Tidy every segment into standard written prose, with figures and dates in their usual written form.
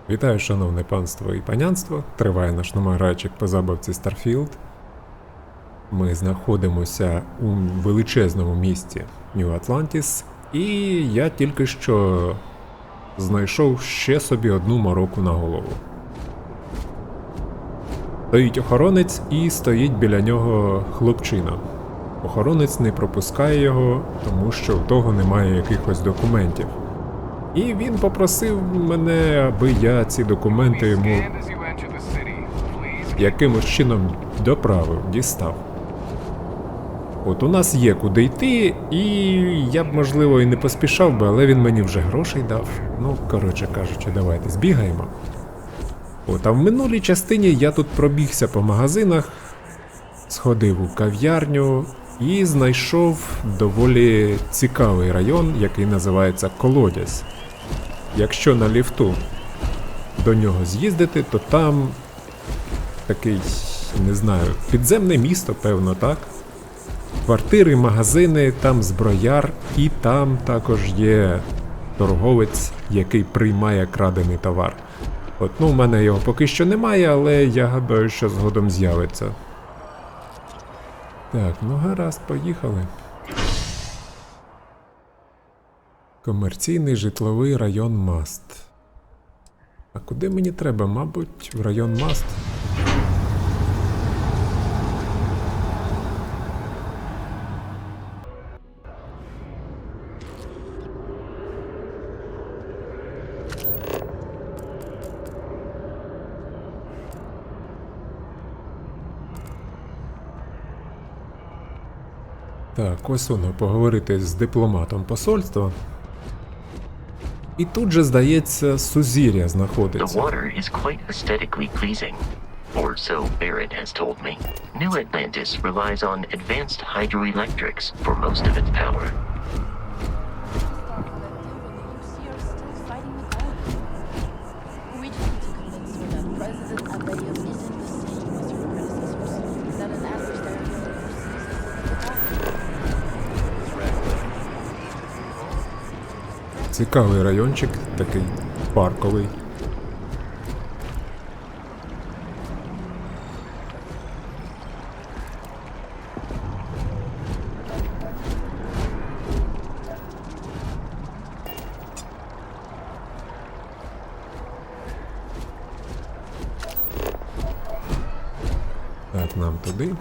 Вітаю, шановне панство і панянство. Триває наш номерочок по забавці Starfield. Ми знаходимося у величезному місті Нью-Атлантіс. І я тільки що знайшов ще собі одну мороку на голову. Стоїть охоронець і стоїть біля нього хлопчина. Охоронець не пропускає його, тому що в того немає якихось документів. І він попросив мене, аби я ці документи йому якимось чином доправив, дістав. От у нас є куди йти, і я б, можливо, і не поспішав би, але він мені вже грошей дав. Ну, коротше кажучи, давайте збігаємо. От, а в минулій частині я тут пробігся по магазинах, сходив у кав'ярню і знайшов доволі цікавий район, який називається Колодязь. Якщо на ліфту до нього з'їздити, то там такий, не знаю, підземне місто, певно, так? Квартири, магазини, там зброяр, і там також є торговець, який приймає крадений товар. От, ну, в мене його поки що немає, але я гадаю, що згодом з'явиться. Так, ну гаразд, поїхали. Комерційний житловий район Маст. А куди мені треба? Мабуть, в район Маст. Так, ось воно, поговорити з дипломатом посольства. І тут же, здається, сузір'я знаходиться. The water is quite aesthetically pleasing, or so Barrett has told me. New Atlantis relies on advanced hydroelectrics for most of its power. Цікавий райончик, такий парковий. Так, нам туди.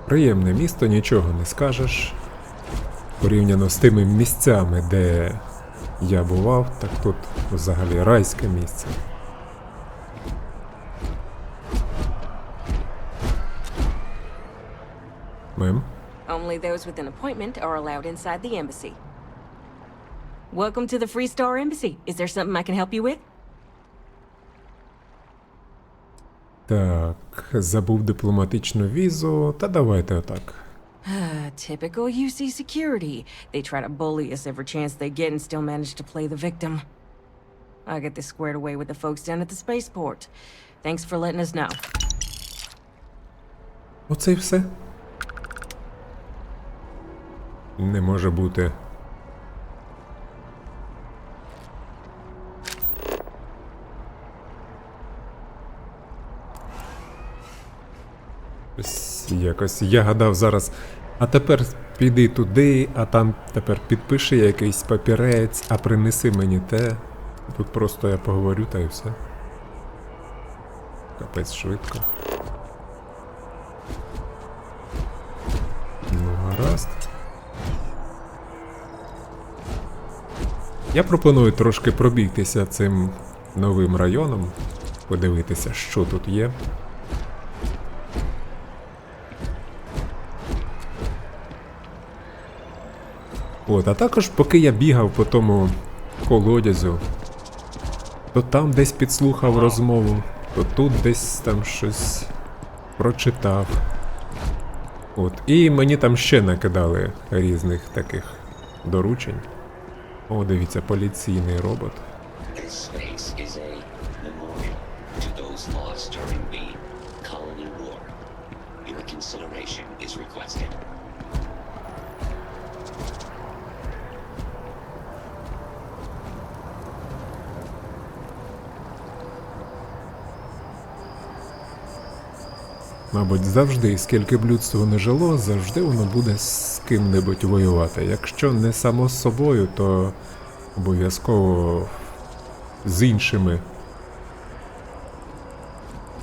Приємне місто, нічого не скажеш. Порівняно з тими місцями, де я бував, так тут взагалі райське місце. Мем? Only those with an appointment are allowed inside the embassy. Welcome to the Free Star Embassy. Is there something I can help you with? Так, забув дипломатичну візу, та давайте отак. Typical UC security. They try to bully us every chance they get and still manage to play the victim. I'll get this squared away with the folks down at the spaceport. Thanks for letting us know. Оце й все? Не може бути. Якось я гадав зараз, а тепер піди туди, а там тепер підпиши якийсь папірець, а принеси мені те. Тут просто я поговорю та й все. Капець швидко. Ну, гаразд. Я пропоную трошки пробігтися цим новим районом, подивитися, що тут є. От, а також, поки я бігав по тому колодязю, то там десь підслухав розмову, то тут десь там щось прочитав. От, і мені там ще накидали різних таких доручень. О, дивіться, поліційний робот. This space is a memorial to those lost during the colony war. Your consideration is requested. Мабуть, завжди, скільки б людство не жило, завжди воно буде з ким-небудь воювати. Якщо не само з собою, то обов'язково з іншими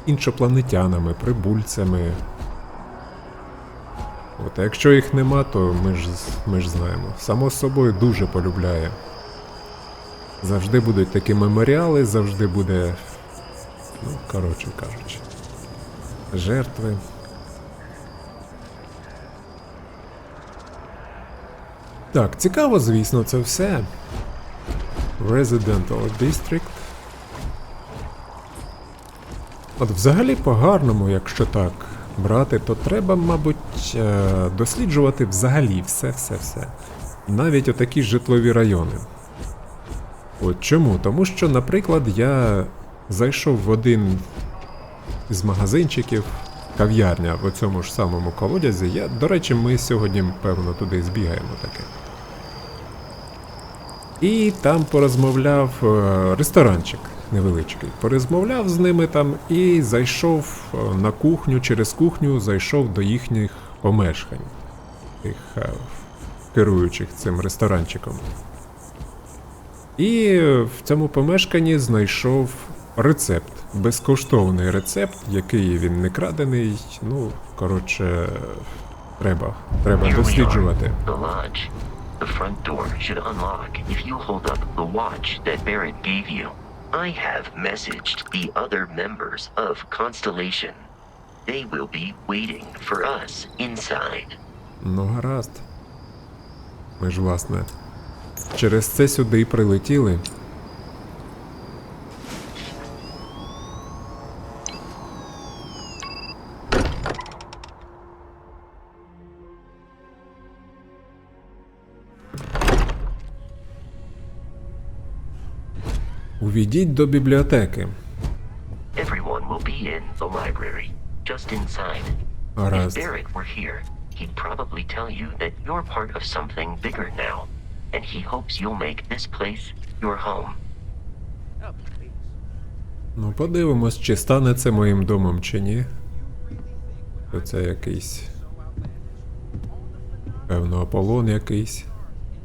іншопланетянами, прибульцями. От, а якщо їх нема, то ми ж знаємо. Само з собою дуже полюбляє. Завжди будуть такі меморіали, завжди буде, ну, коротше кажучи, жертви. Так, цікаво, звісно, це все. Residential District. От взагалі по-гарному, якщо так брати, то треба, мабуть, досліджувати взагалі все. Навіть отакі житлові райони. От чому? Тому що, наприклад, я зайшов в один із магазинчиків, кав'ярня в цьому ж самому Колодязі. До речі, ми сьогодні, певно, туди збігаємо таке. І там порозмовляв ресторанчик невеличкий. Порозмовляв з ними там і зайшов на кухню, через кухню зайшов до їхніх помешкань, тих керуючих цим ресторанчиком. І в цьому помешканні знайшов рецепт. Безкоштовний рецепт, який він не крадений. Ну, коротше, треба досліджувати. The front door should unlock if you hold up the watch that Barrett gave you. I have messaged the other members of Constellation. They will be waiting for us inside. Ну, гаразд. Ми ж, власне, через це сюди й прилетіли. Увійдіть до бібліотеки. Everyone will be in the library, just inside. If Гаразд. Barrett were here, he'd probably tell you that you're part of something bigger now, and he hopes you'll make this place your home. Ну, подивимось, чи стане це моїм домом, чи ні. Це якийсь, певно, Аполлон якийсь.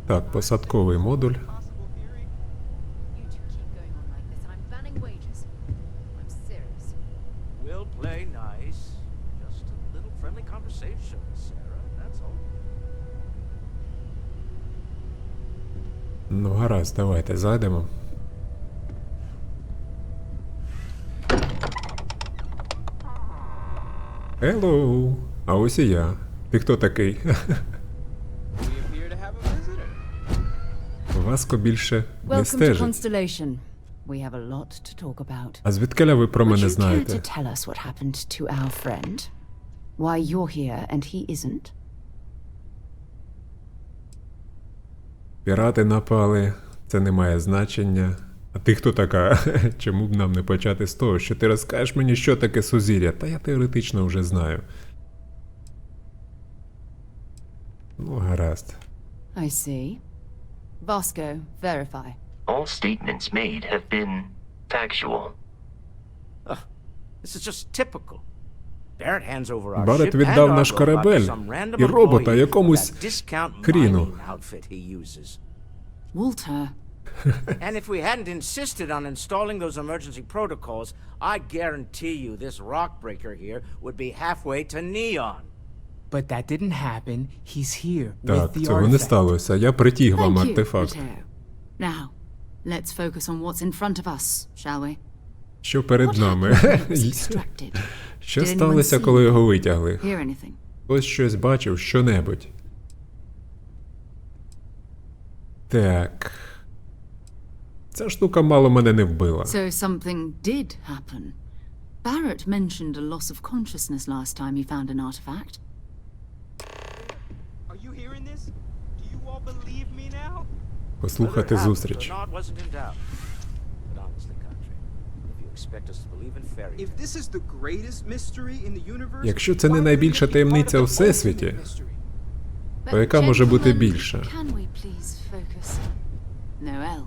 Так, посадковий модуль. We'll play nice. Just a little friendly conversation, Sarah, that's all. Ну, гаразд, давайте зайдемо. Hello! А ось і я. Ти хто такий? Васко більше не Welcome to стежить. Constellation. We have a lot to talk about. А звідкиля ви про Would мене you care знаєте? to tell us what happened to our friend? Why you're here and he isn't? Пірати напали, це не має значення. А ти хто така? Чому б нам не почати з того, що ти розкажеш мені, що таке сузір'я? Та я теоретично вже знаю. Ну, гаразд. I see. Vasco, verify. All statements made have been factual. This is just typical. Barrett hands over our Барет ship віддав and our наш robot корабель to some random і робота employee якомусь of that discount хріну. mining outfit he uses. Walter, And if we hadn't insisted on installing those emergency protocols, I guarantee you this rock breaker here would be halfway to Neon. But that didn't happen. He's here with Так, the цього не artifact. сталося. Я притіг вам thank you, артефакт. Matteo. Now, let's focus on what's in front of us, shall we? Що перед What нами? happened when he was extracted? Що Did anyone сталося, see коли you? його витягли? Hear anything? Хтось щось бачив, що-небудь. Так. Ця штука мало мене не вбила. So something did happen. Barrett mentioned a loss of consciousness last time he found an artifact. Are you hearing this? Do you all believe me now? Послухати Whether it happened зустріч. or not wasn't in doubt. But honestly, country, if you expect us to believe in fairy If this is the greatest mystery in the universe, Якщо це не найбільша таємниця у всесвіті, то яка може бути більша? Can we please focus? Noel,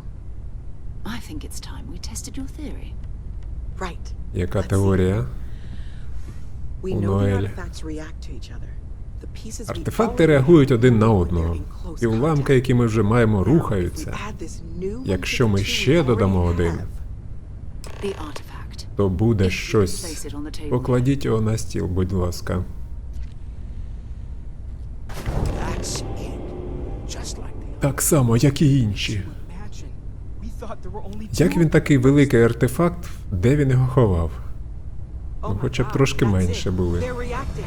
I think it's time we tested your theory. Right. Яка теорія? We У know the Ноель. artifacts react to each other. The pieces we Артефакти already реагують have, один на they're одного, in close і уламки, contact. які ми вже маємо, If we рухаються. add this new one to Якщо ми the two ще we додамо already один, have, The artifact. то буде If you щось. place it on the table. Покладіть його на стіл, будь ласка. That's it. Just like the Так само, як і інші. imagine. We thought there were only Як two. він такий великий артефакт, де він його ховав? oh Ну, my хоча б God, трошки that's менше it. були. They're reacting.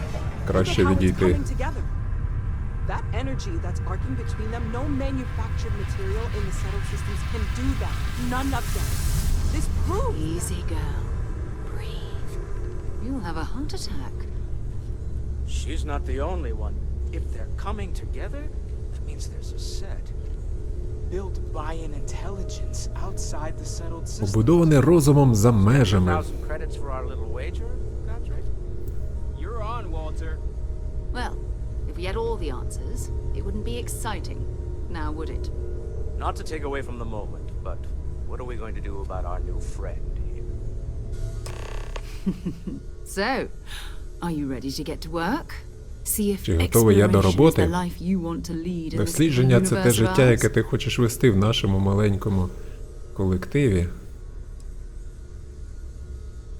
Краще Look at how it's відійти. coming together. That energy that's arcing between them, no manufactured material in the settled systems can do that. None of them. This proves Easy, girl. Breathe. You'll have a heart attack. She's not the only one. If they're coming together, that means there's a set. Built by an intelligence outside the settled system. Побудований розумом за межами. 1,000 credits for our little wager, Godric? You're on, Walter. Well, if we had all the answers, it wouldn't be exciting. Now, would it? Not to take away from the moment, but what are we going to do about our new friend here? So, are you ready to get to work? See if Чи готовий я до exploration is роботи? the life you want to lead in this Дослідження – це те universe of життя, яке ours? ти хочеш вести в нашому маленькому колективі.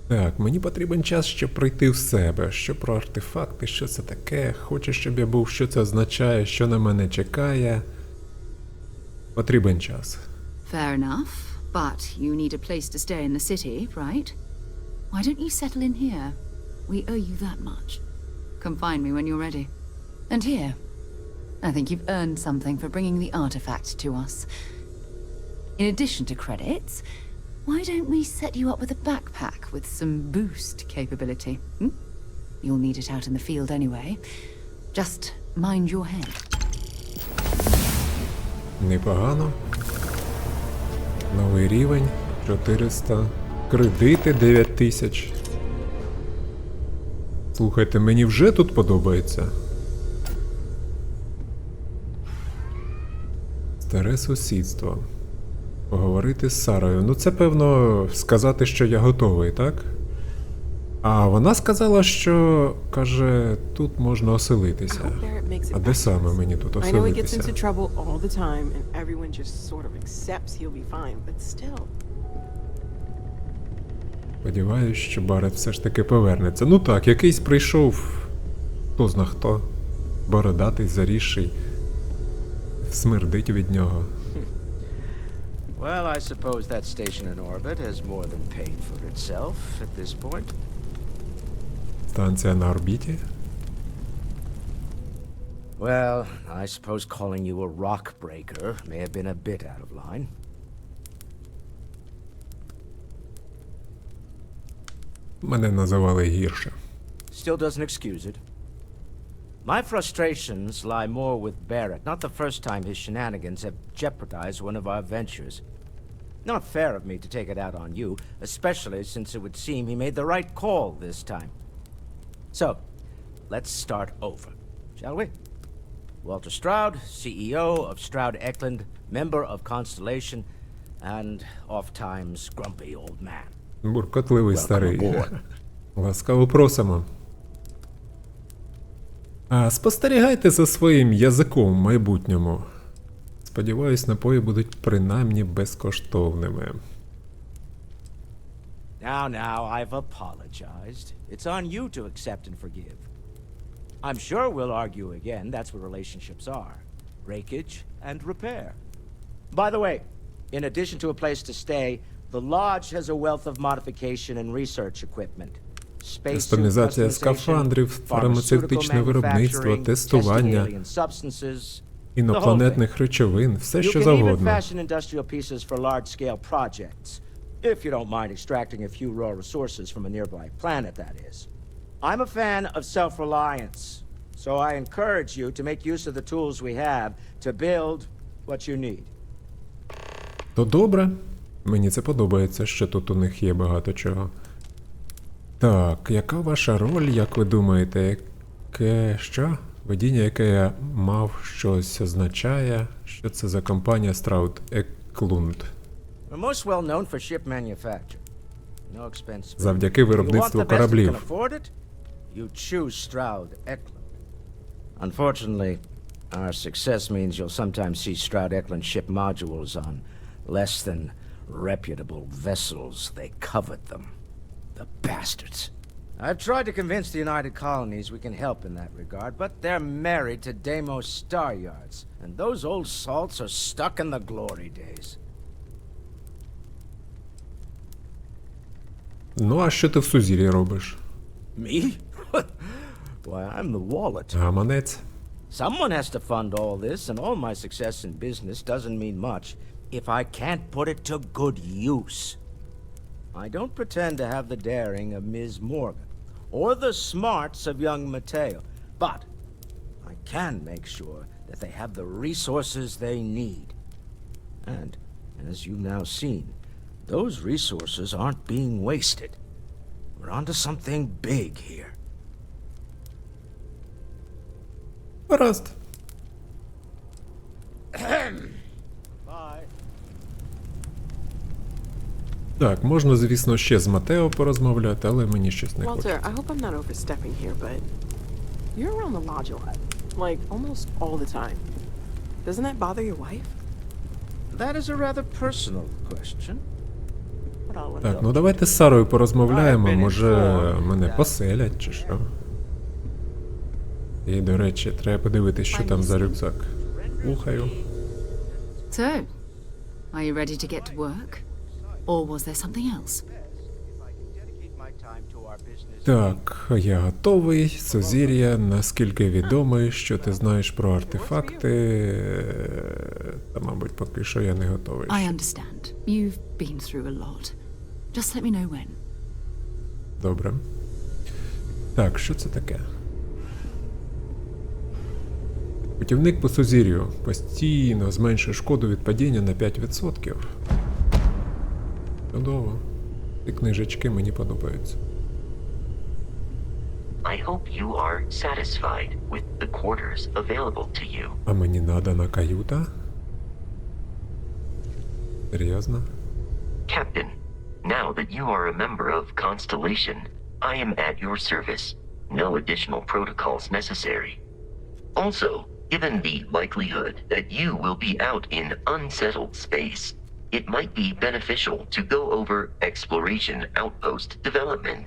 Так, мені потрібен час, щоб прийти в себе. Що про артефакти, що це таке, хочеш, щоб я був, що це означає, що на мене чекає. Потрібен час. Fair enough, but you need a place to stay in the city, right? Why don't you settle in here? We owe you that much. Come find me when you're ready. And here, I think you've earned something for bringing the artifact to us. In addition to credits, why don't we set you up with a backpack with some boost capability? Hmm? You'll need it out in the field anyway. Just mind your head. Непогано. Новий рівень 400. Кредити 9000. Слухайте, мені вже тут подобається. Старе сусідство. Поговорити з Сарою. Ну це, певно, сказати, що я готовий, так? А вона сказала, що, каже, тут можна оселитися. Barrett makes it А де back to саме us. мені тут I know he gets into оселитися? trouble all the time, and everyone just sort of accepts he'll be fine, but still. Сподіваюсь, що Барет все ж таки повернеться. Ну так, якийсь прийшов, хто зна хто, бородатий, зарісший, смердить від нього. Well, I suppose that station in orbit has more than paid for itself at this point. Станція на орбіті. Well, I suppose calling you a rock breaker may have been a bit out of line. Мене називали гірше. Still doesn't excuse it. My frustrations lie more with Barrett. Not the first time his shenanigans have jeopardized one of our ventures. Not fair of me to take it out on you, especially since it would seem he made the right call this time. So, let's start over, shall we? Walter Stroud, CEO of Stroud Eklund, member of Constellation, and oft-times grumpy old man. Буркотливий старий. aboard. Ласкаво просимо. А спостерігайте за своїм язиком в майбутньому. Сподіваюсь, напої будуть принаймні безкоштовними. Now, I've apologized. It's on you to accept and forgive. I'm sure we'll argue again. That's what relationships are. Breakage and repair. By the way, in addition to a place to stay, the lodge has a wealth of modification and research equipment. Кастомізація скафандрів, фармацевтичне виробництво, тестування, інопланетних речовин, все що завгодно. fashion industrial pieces for large-scale projects, if you don't mind extracting a few raw resources from a nearby planet, that is. I'm a fan of self-reliance, so I encourage you to make use of the tools we have to build what you need. То добре. Мені це подобається, що тут у них є багато чого. Так, яка ваша роль, як ви думаєте? Що? Видіння, яке я мав, щось означає? Що це за компанія Страут Еклунд? We're most well known for ship manufacture. No expense. Завдяки виробництву кораблів. You choose Stroud Eklund. Unfortunately, our success means you'll sometimes see Stroud Eklund ship modules on less than reputable vessels. They covet them. The bastards. I've tried to convince the United Colonies we can help in that regard, but they're married to Deimos Star Yards, and those old salts are stuck in the glory days. Ну, а що ти в Сузір'ї робиш? Me? Why, I'm the wallet. Гаманець. Someone has to fund all this, and all my success in business doesn't mean much if I can't put it to good use. I don't pretend to have the daring of Ms. Morgan, or the smarts of young Mateo, but I can make sure that they have the resources they need. And, as you've now seen, those resources aren't being wasted. We're onto something big here. Гаразд. Bye. Так, можна, звісно, ще з Матео порозмовляти, але мені щось не хочеться. Walter, I hope I'm not overstepping here, but you're around the lodge a lot. Like, almost all the time. Doesn't that bother your wife? That is a rather personal question. But I'll Так, indulge. ну давайте з Сарою порозмовляємо, може мене поселять чи що. І, до речі, треба подивитись, що там за рюкзак. Слухаю. So, are you ready to get to work? Or was there something else? Так, я готовий. Сузір'я, наскільки відомий, що ти знаєш про артефакти. Та, мабуть, поки що я не готовий. I understand. You've been through a lot. Just let me know when. Добре. Так, що це таке? Путівник по Сузір'ю постійно зменшує шкоду від падіння на 5%. Чудово. Ці книжечки мені подобаються. I hope you are satisfied with the quarters available to you. А мені надана каюта? Серйозно? Captain, now that you are a member of Constellation, I am at your service. No additional protocols necessary. Also, given the likelihood that you will be out in unsettled space, it might be beneficial to go over exploration outpost development,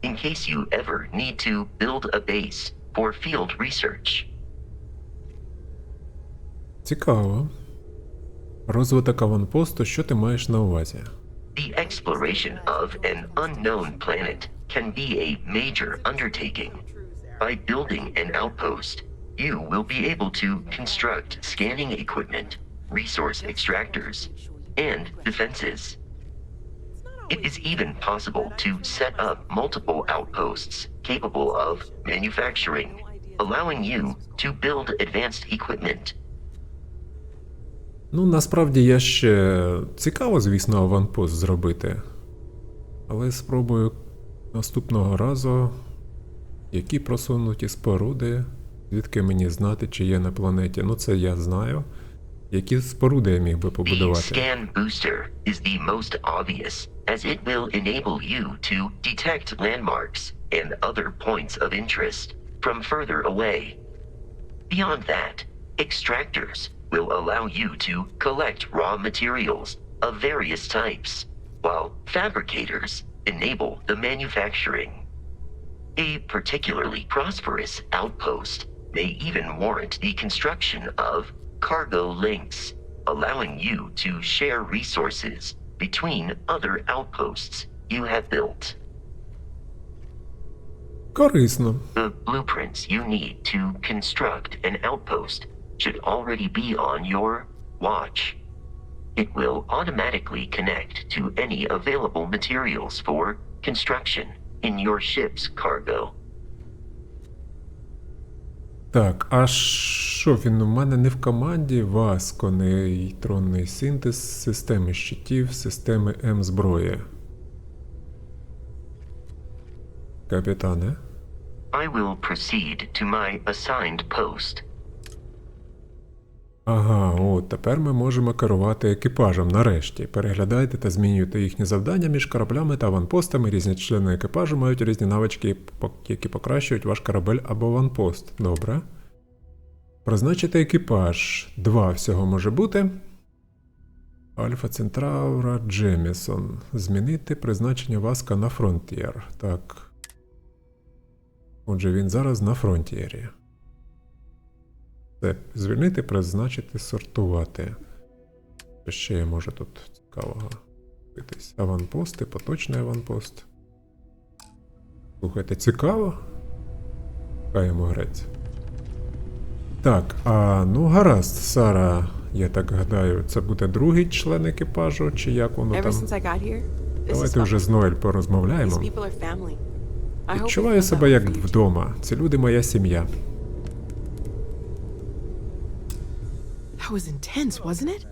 in case you ever need to build a base for field research. Цікаво. Розвиток аванпосту, що ти маєш на увазі? The exploration of an unknown planet can be a major undertaking. By building an outpost, you will be able to construct scanning equipment, resource extractors, and defenses. It is even possible to set up multiple outposts capable of manufacturing, allowing you to build advanced equipment. Ну, насправді я ще цікаво, звісно, аванпост зробити. Але спробую наступного разу, які просунуті споруди, звідки мені знати, чи є на планеті. Ну, це я знаю. Які споруди я міг би The побудувати? scan booster is the most obvious, as it will enable you to detect landmarks and other points of interest from further away. Beyond that, extractors will allow you to collect raw materials of various types, while fabricators enable the manufacturing. A particularly prosperous outpost may even warrant the construction of cargo links, allowing you to share resources between other outposts you have built. Корисно. The blueprints you need to construct an outpost should already be on your watch. It will automatically connect to any available materials for construction in your ship's cargo. Так, а що він у мене не в команді? Васко, нейтронний синтез, системи щитів, системи М-зброї. Капітане? I will proceed to my assigned post. Ага, от тепер ми можемо керувати екіпажем нарешті. Переглядайте та змінюйте їхні завдання між кораблями та аванпостами. Різні члени екіпажу мають різні навички, які покращують ваш корабель або аванпост. Добре. Призначити екіпаж. 2 всього може бути. Альфа Центаура Джемісон. Змінити призначення Васка на фронтір. Так. Отже, він зараз на фронтірі. Це звільнити, призначити, сортувати. Що ще я можу тут цікавого дивитись? Аванпости, поточний аванпост. Слухайте, цікаво? Хай йому грець. Так, ну гаразд, Сара, я так гадаю, це буде другий член екіпажу, чи як воно Ever там? since I got here, this is Давайте вже з Ноель These порозмовляємо. people are family. I hope Відчуваю they feel себе that як for you too. вдома. Ці люди моя сім'я. That was intense, wasn't it?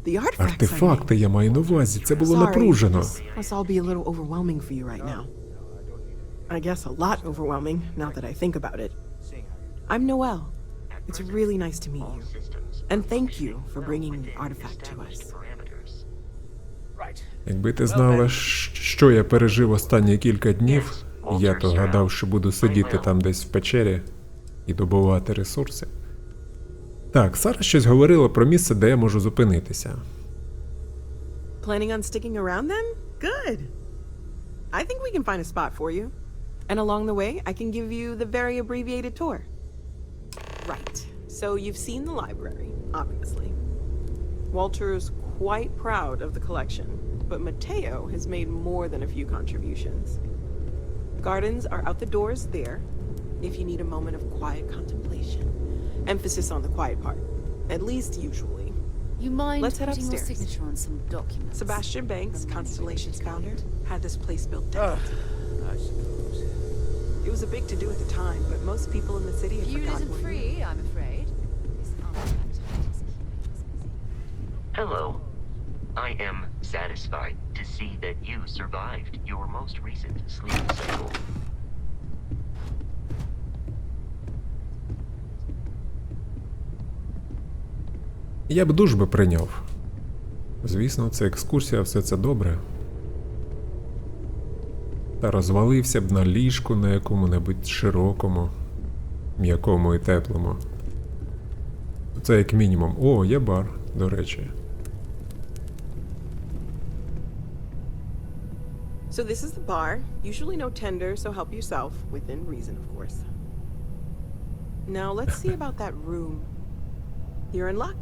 The artifacts I Артефакти я маю на увазі, це made. було Sorry, напружено. this must all be a little overwhelming for you right now. I guess a lot overwhelming, now that I think about it. I'm Noelle. It's really nice to meet you. And thank you for bringing the artifact to us. Якби ти знала, що я пережив останні кілька днів, я то гадав, що буду сидіти там десь в печері і добувати ресурси. Так, Сара щось говорила про місце, де я можу зупинитися. Planning on sticking around then? Good. I think we can find a spot for you. And along the way, I can give you the very abbreviated tour. Right. So you've seen the library, obviously. Walter's quite proud of the collection, but Mateo has made more than a few contributions. Gardens are out the doors there, if you need a moment of quiet contemplation. Emphasis on the quiet part, at least usually. You mind Let's head putting your upstairs. signature on some documents? Sebastian Banks, Constellation's founder, had this place built decades ago. I suppose. It was a big to-do at the time, but most people in the city have Feud forgotten isn't what it free, I'm afraid. This unadvertised is Hello. I am satisfied to see that you survived your most recent sleep cycle. Я б душ би прийняв. Звісно, це екскурсія, все це добре. Та розвалився б на ліжку на якому-небудь широкому, м'якому і теплому. Це як мінімум. О, є бар, до речі. So this is the bar. Usually no tender, so help yourself, within reason, of course. Now let's see about that room. You're in luck.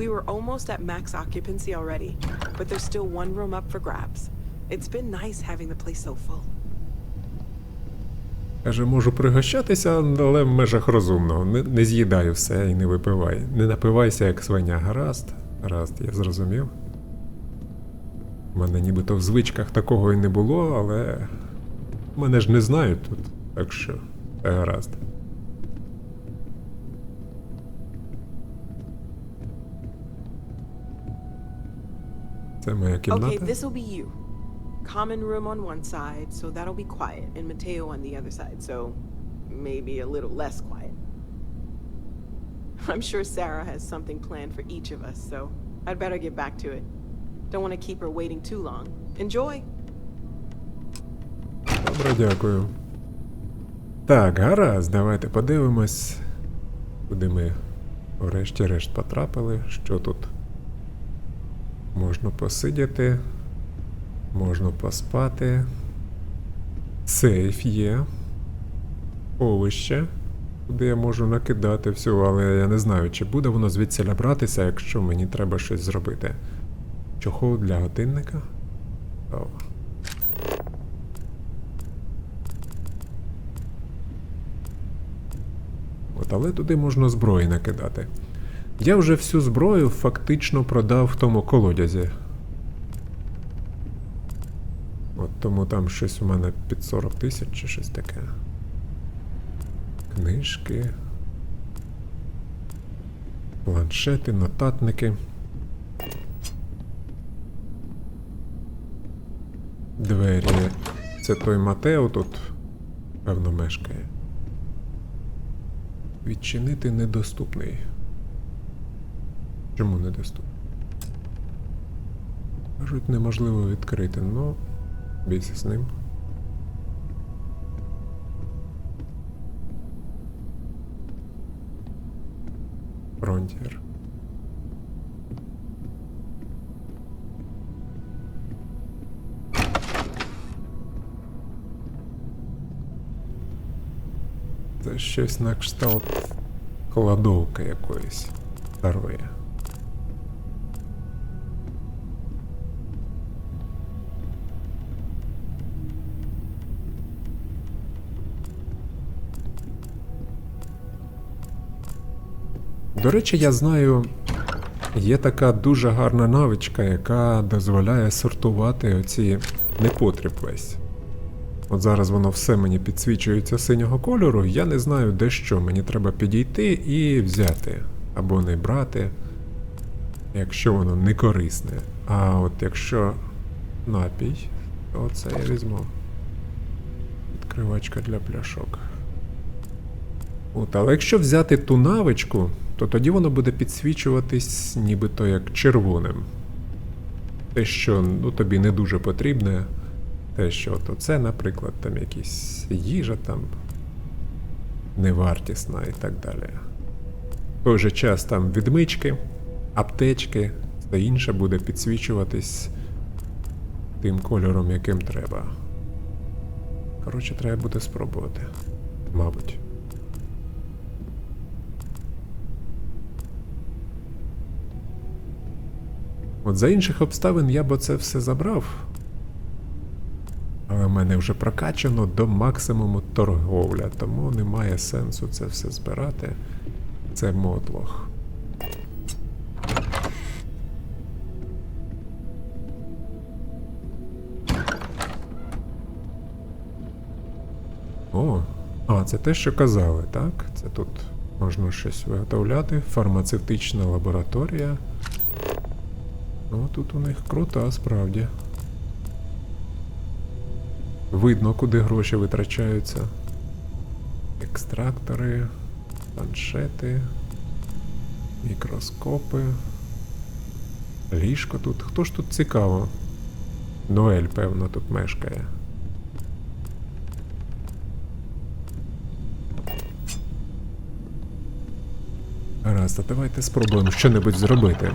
We were almost at max occupancy already, but there's still one room up for grabs. It's been nice having the place so full. Каже, можу пригощатися, але в межах розумного. Не з'їдаю все і не випивай. Не напивайся, як свиня. Гаразд? Гаразд, я зрозумів. У мене нібито в звичках такого і не було, але мене ж не знають тут, так що гаразд. Це моя кімната. Okay, this will be you. Common room on one side, so that'll be quiet, and Mateo on the other side, so maybe a little less quiet. I'm sure Sarah has something planned for each of us, so I'd better get back to it. Don't want to keep her waiting too long. Enjoy! Добре, дякую. Так, гаразд, давайте подивимось, куди ми врешті-решт потрапили, що тут. Можна посидіти, можна поспати. Сейф є. Овище, куди я можу накидати всього, але я не знаю, чи буде воно звідсіля братися, якщо мені треба щось зробити. Чохол для годинника. О. От, але туди можна зброї накидати. Я вже всю зброю фактично продав в тому колодязі. От тому там щось у мене під 40 тисяч чи щось таке. Книжки. Планшети, нотатники. Двері. Це той Матео тут, певно, мешкає. Відчинити недоступний. Чому недоступний? Кажуть, неможливо відкрити, ну, бійся з ним. Фронтір. Це щось на кшталт кладовки якоїсь старої. До речі, я знаю, є така дуже гарна навичка, яка дозволяє сортувати оці непотріб весь. От зараз воно все мені підсвічується синього кольору, я не знаю, де що. Мені треба підійти і взяти. Або не брати, якщо воно не корисне. А от якщо напій, то це я візьму. Відкривачка для пляшок. От, але якщо взяти ту навичку, то тоді воно буде підсвічуватись нібито як червоним. Те, що тобі не дуже потрібне, те, що от оце, наприклад, там якісь їжа там невартісна і так далі. В той же час там відмички, аптечки та інше буде підсвічуватись тим кольором, яким треба. Коротше, треба буде спробувати. Мабуть. От за інших обставин я б оце все забрав. Але в мене вже прокачано до максимуму торговля, тому немає сенсу це все збирати. Це мотлох. О, це те, що казали, так? Це тут можна щось виготовляти. Фармацевтична лабораторія. Ну, тут у них крута, справді. Видно, куди гроші витрачаються. Екстрактори, планшети, мікроскопи, ліжко тут. Хто ж тут цікаво? Ноель, певно, тут мешкає. Гаразд, а давайте спробуємо що-небудь зробити.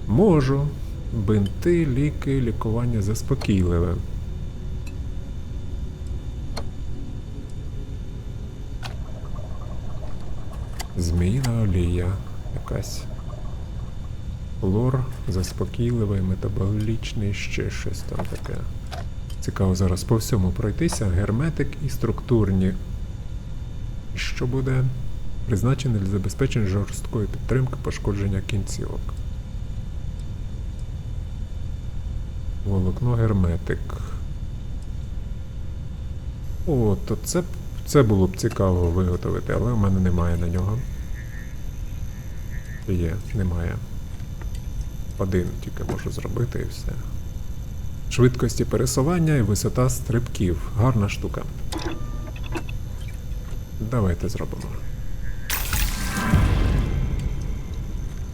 Можу. Бинти, ліки, лікування заспокійливе. Зміїна олія якась. Лор, заспокійливий, метаболічний, ще щось там таке. Цікаво зараз по всьому пройтися. Герметик і структурні. Що буде? Призначений для забезпечення жорсткої підтримки пошкодження кінцівок. Волокно герметик. О, то це було б цікаво виготовити, але в мене немає на нього. Є, немає. Один тільки можу зробити і все. Швидкості пересування і висота стрибків. Гарна штука. Давайте зробимо.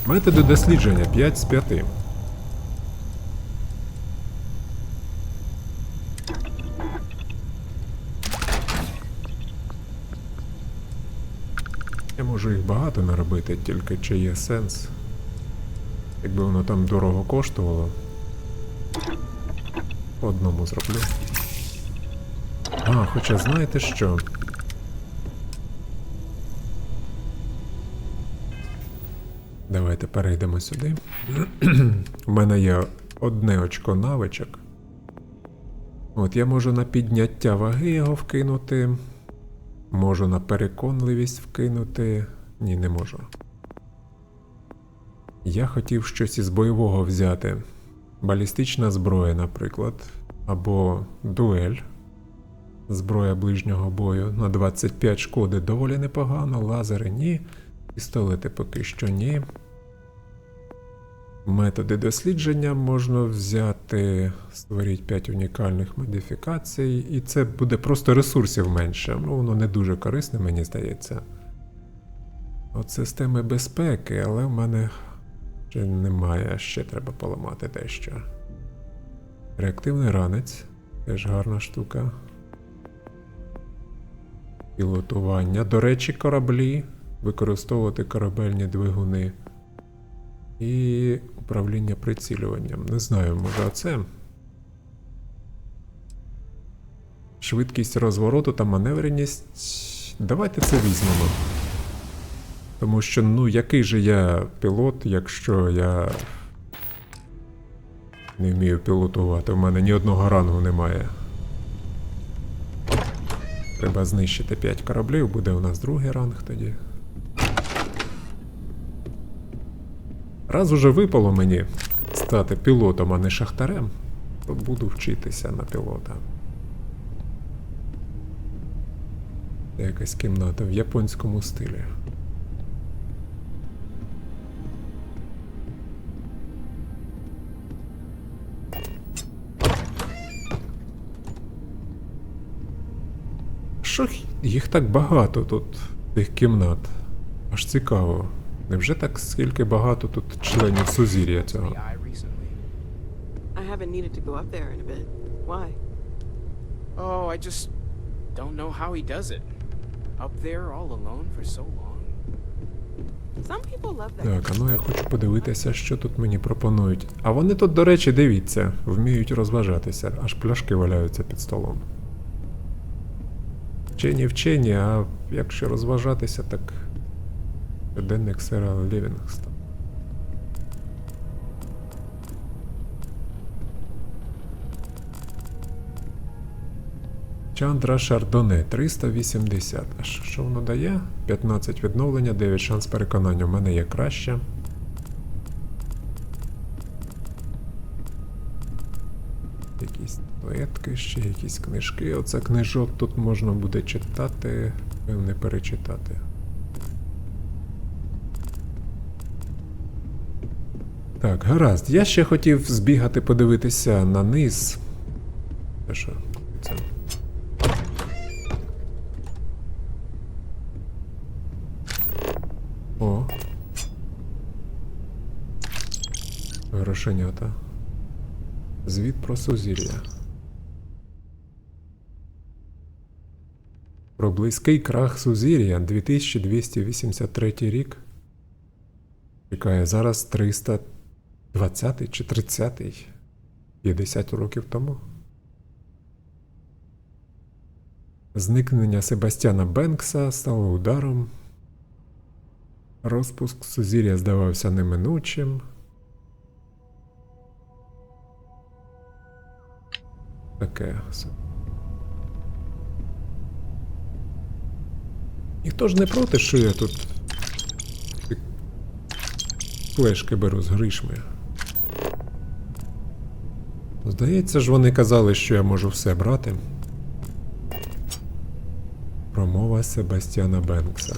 Методи дослідження 5 з 5. Я можу їх багато наробити, тільки чи є сенс? Якби воно там дорого коштувало. По одному зроблю. Хоча знаєте що? Давайте перейдемо сюди. У мене є одне очко навичок. От я можу на підняття ваги його вкинути. Можу на переконливість вкинути. Ні, не можу. Я хотів щось із бойового взяти. Балістична зброя, наприклад. Або дуель. Зброя ближнього бою на 25 шкоди доволі непогано, лазери ні, пістолети поки що ні. Методи дослідження можна взяти, створіть 5 унікальних модифікацій, і це буде просто ресурсів менше. Ну, воно не дуже корисне, мені здається. От системи безпеки, але в мене ще немає, ще треба поламати дещо. Реактивний ранець, теж гарна штука. Пілотування. До речі, кораблі. Використовувати корабельні двигуни. І управління прицілюванням. Не знаю, може оце. Швидкість розвороту та маневреність. Давайте це візьмемо. Тому що, ну, який же я пілот, якщо я не вмію пілотувати. У мене ні одного рангу немає. Треба знищити 5 кораблів, буде у нас другий ранг тоді. Раз уже випало мені стати пілотом, а не шахтарем, то буду вчитися на пілота. Це якась кімната в японському стилі. Що їх так багато тут, тих кімнат? Аж цікаво. Невже так скільки багато тут членів сузір'я цього? I haven't needed to go up there in a bit. Why? Oh, I just don't know how he does it. Up there all alone for so long. Some people love that. Так, а ну я хочу подивитися, що тут мені пропонують. А вони тут, до речі, дивіться, вміють розважатися, аж пляшки валяються під столом. Вчені, а якщо розважатися, так... Денник сера Лівінгстона. Чандра Шардоне, 380. А що воно дає? 15 відновлення, 9 шанс переконання. У мене є краще. Якісь статуетки, ще якісь книжки. Оце книжок тут можна буде читати, не перечитати. Так, гаразд. Я ще хотів збігати подивитися на низ. Це що? Це... О. Грошенята. Звіт про сузір'я. Про близький крах сузір'я, 2283 рік. Чекає зараз 320 чи 30, 50 років тому. Зникнення Себастьяна Бенкса стало ударом. Розпуск сузір'я здавався неминучим. Таке. Ніхто ж не проти, що я тут флешки беру з грішми. Здається ж, вони казали, що я можу все брати. Промова Себастьяна Бенкса.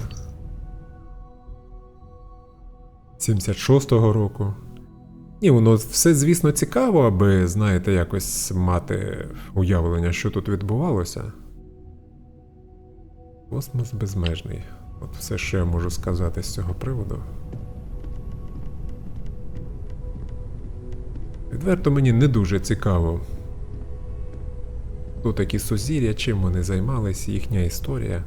76-го року. Ні, воно все, звісно, цікаво, аби, знаєте, якось мати уявлення, що тут відбувалося. Космос безмежний. От все, що я можу сказати з цього приводу. Відверто мені не дуже цікаво, хто такі сузір'я, чим вони займались, їхня історія.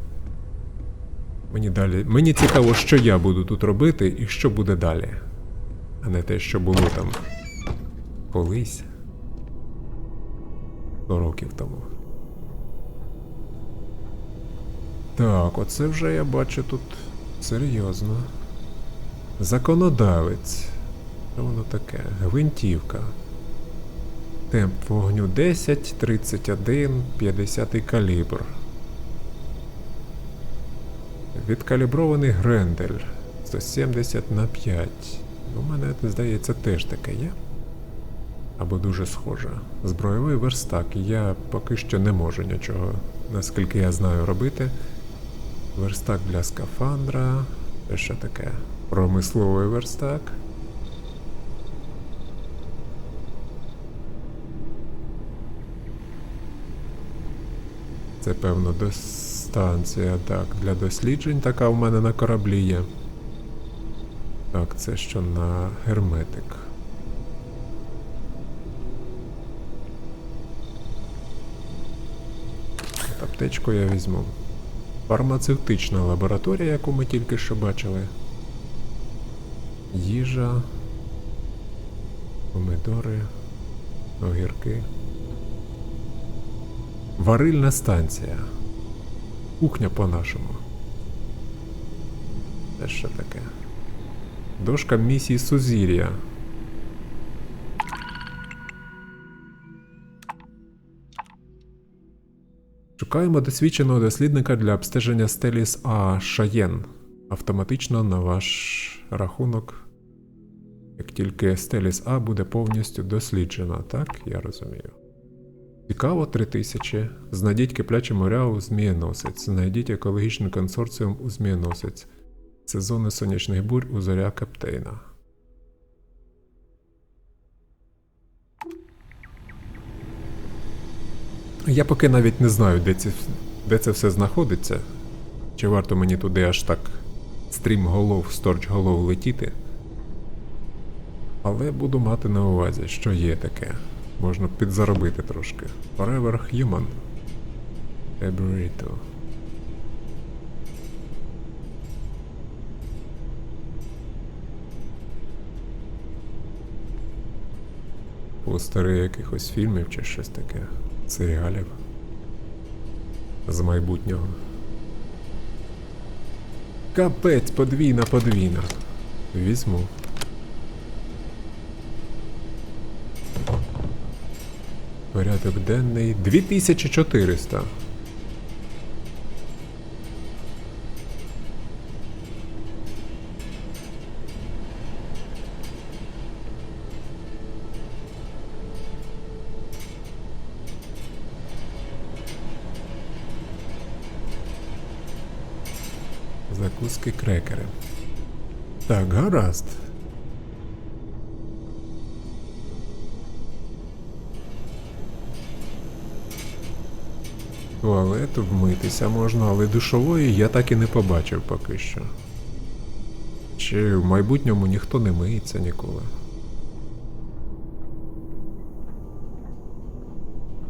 Мені цікаво, що я буду тут робити і що буде далі. А не те, що було там колись 100 років тому. Так, оце вже я бачу тут серйозно. Законодавець. Що воно таке? Гвинтівка. Темп вогню 10, 31, 50 калібр. Відкалібрований грендель 170 на 5. У мене, здається, теж таке є. Або дуже схоже. Збройовий верстак. Я поки що не можу нічого, наскільки я знаю, робити. Верстак для скафандра. Це що таке? Промисловий верстак. Це, певно, станція. Так, для досліджень така в мене на кораблі є. Так, це що на герметик. Аптечку я візьму. Фармацевтична лабораторія, яку ми тільки що бачили. Їжа. Помидори. Огірки. Варильна станція. Кухня по-нашому. Це що таке? Дошка місії Сузір'я. Шукаємо досвідченого дослідника для обстеження стелі з Шаєн. Автоматично на ваш рахунок. Як тільки стеліс А буде повністю досліджена, так? Я розумію. Цікаво, 3000. Знайдіть киплячі моря у Змієносець. Знайдіть екологічний консорціум у Змієносець. Сезони сонячних бурь у Зоря Каптейна. Я поки навіть не знаю, де це все знаходиться. Чи варто мені туди аж так сторч голов летіти. Але буду мати на увазі, що є таке. Можна підзаробити трошки. Forever Human. Ebrito. Постери якихось фільмів чи щось таке. Серіалів. З майбутнього. Капець, подвійна. Візьму. Порядок денний 2400. Закуски, крекери. Так, гаразд. Туалету вмитися можна, але душової я так і не побачив поки що. Чи в майбутньому ніхто не миється ніколи.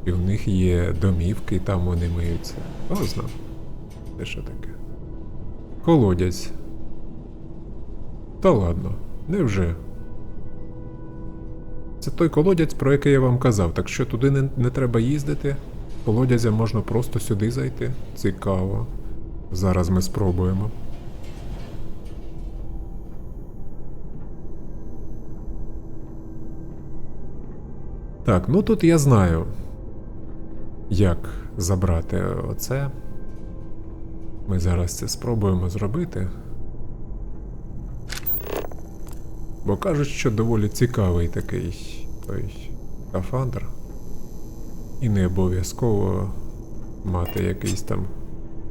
І в них є домівки, і там вони миються. Хто знав? Це що таке? Колодязь. Та ладно, невже? Це той колодязь, про який я вам казав, так що туди не треба їздити. Колодязя можна просто сюди зайти. Цікаво. Зараз ми спробуємо. Так, ну тут я знаю, як забрати оце. Ми зараз це спробуємо зробити. Бо кажуть, що доволі цікавий такий той скафандр. І не обов'язково мати якийсь там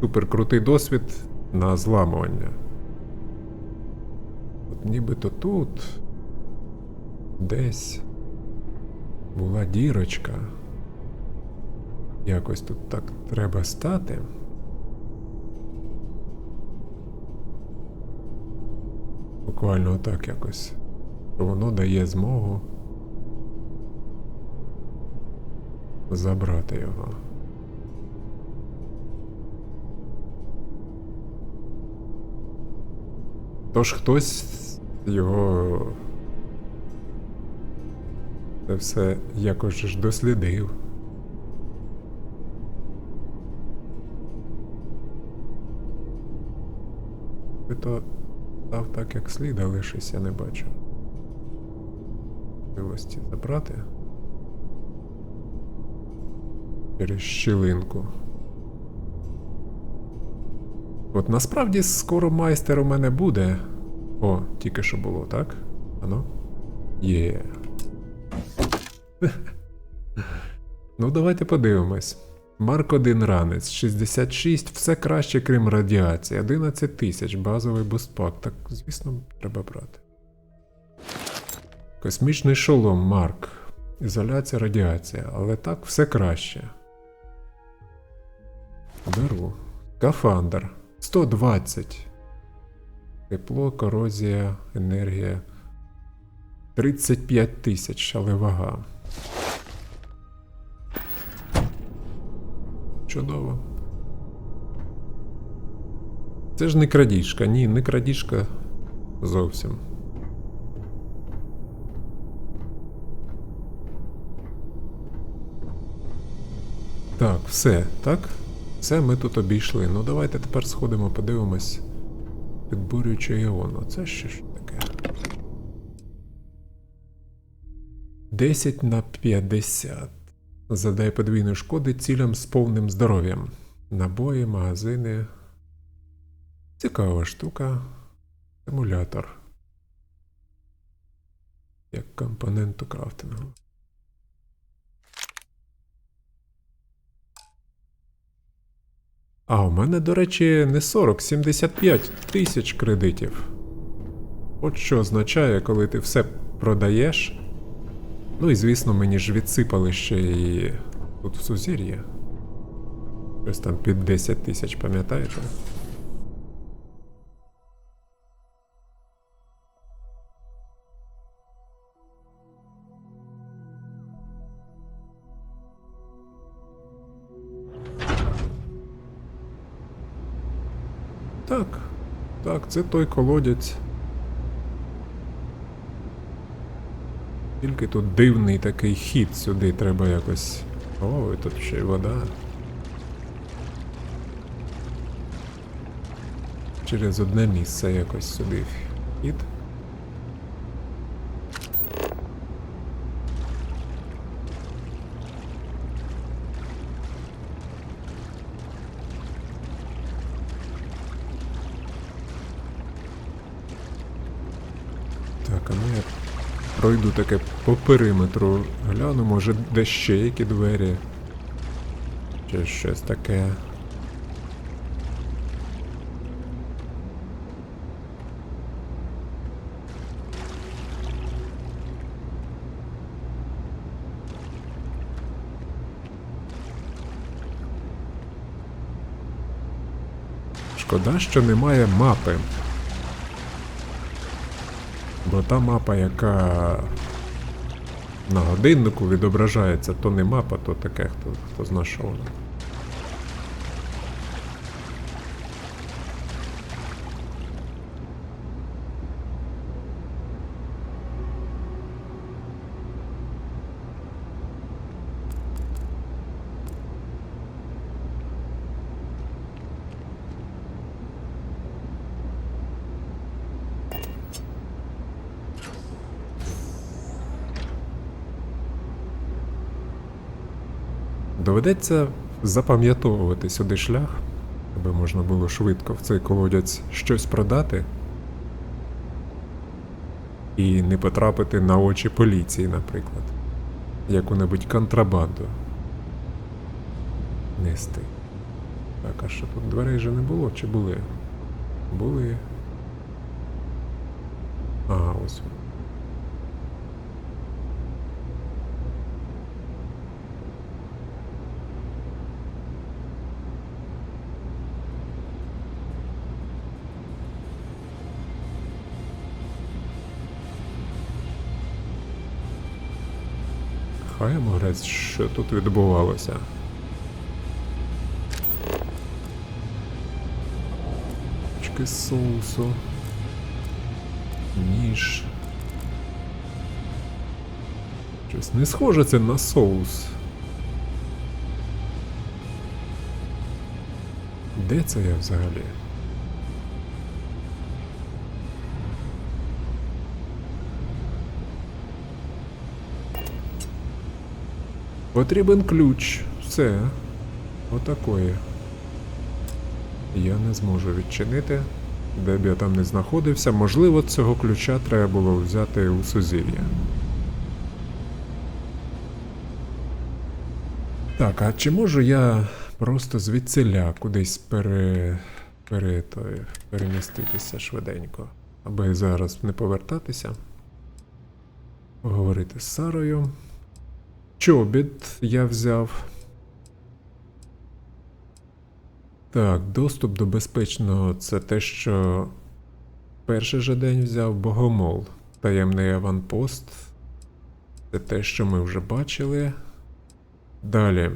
суперкрутий досвід на зламування. От нібито тут десь була дірочка. Якось тут так треба стати. Буквально так якось. Воно дає змогу забрати його. Тож хтось його це все якось ж дослідив. Ви то став так, як слід, але щось я не бачу. Можливості забрати через щілинку. От насправді скоро майстер у мене буде. О, тільки що було, так? Ано? Є. Ну, давайте подивимось. Марк 1 ранець, 66, все краще, крім радіації, 11 тисяч, базовий бустпак. Так, звісно, треба брати. Космічний шолом, Марк. Ізоляція, радіація, але так все краще. Беру. Скафандр, 120. Тепло, корозія, енергія. 35 тисяч, але вага. Чудово. Це ж не крадіжка. Ні, не крадіжка зовсім. Так, все, так? Все ми тут обійшли. Ну давайте тепер сходимо, подивимось. Підбурюючий іон. Оце що ж таке? 10 на 50. Задає подвійної шкоди цілям з повним здоров'ям. Набої, магазини. Цікава штука. Симулятор. Як компоненту крафтингу. А у мене, до речі, не 40, 75 тисяч кредитів. От що означає, коли ти все продаєш. Ну і звісно, мені ж відсипали ще і тут в сузір'ї. Щось там під 10 тисяч, пам'ятаєте? Так, це той колодязь. Тільки тут дивний такий хід сюди, треба якось... О, і тут ще й вода. Через одне місце якось сюди вхід. Так, а ну я пройду таке по периметру, гляну, може де ще які двері, чи щось таке. Шкода, що немає мапи. Бо та мапа, яка на годиннику відображається, то не мапа, то таке, хто зна що воно. Доведеться запам'ятовувати сюди шлях, аби можна було швидко в цей колодязь щось продати і не потрапити на очі поліції, наприклад. Яку-небудь контрабанду нести. Так, а що тут дверей же не було, чи були? Були. Ага, ось. Хаємо, грець, що тут відбувалося. Очки соусу. Ніж. Щось не схоже це на соус. Де це я взагалі? Потрібен ключ. Все. Отакої. Я не зможу відчинити, де б я там не знаходився. Можливо, цього ключа треба було взяти у сузір'я. Так, а чи можу я просто звідсиля кудись переміститися швиденько, аби зараз не повертатися? Поговорити з Сарою. Чобіт я взяв. Так, доступ до безпечного – це те, що перший же день взяв. Богомол. Таємний аванпост. Це те, що ми вже бачили. Далі.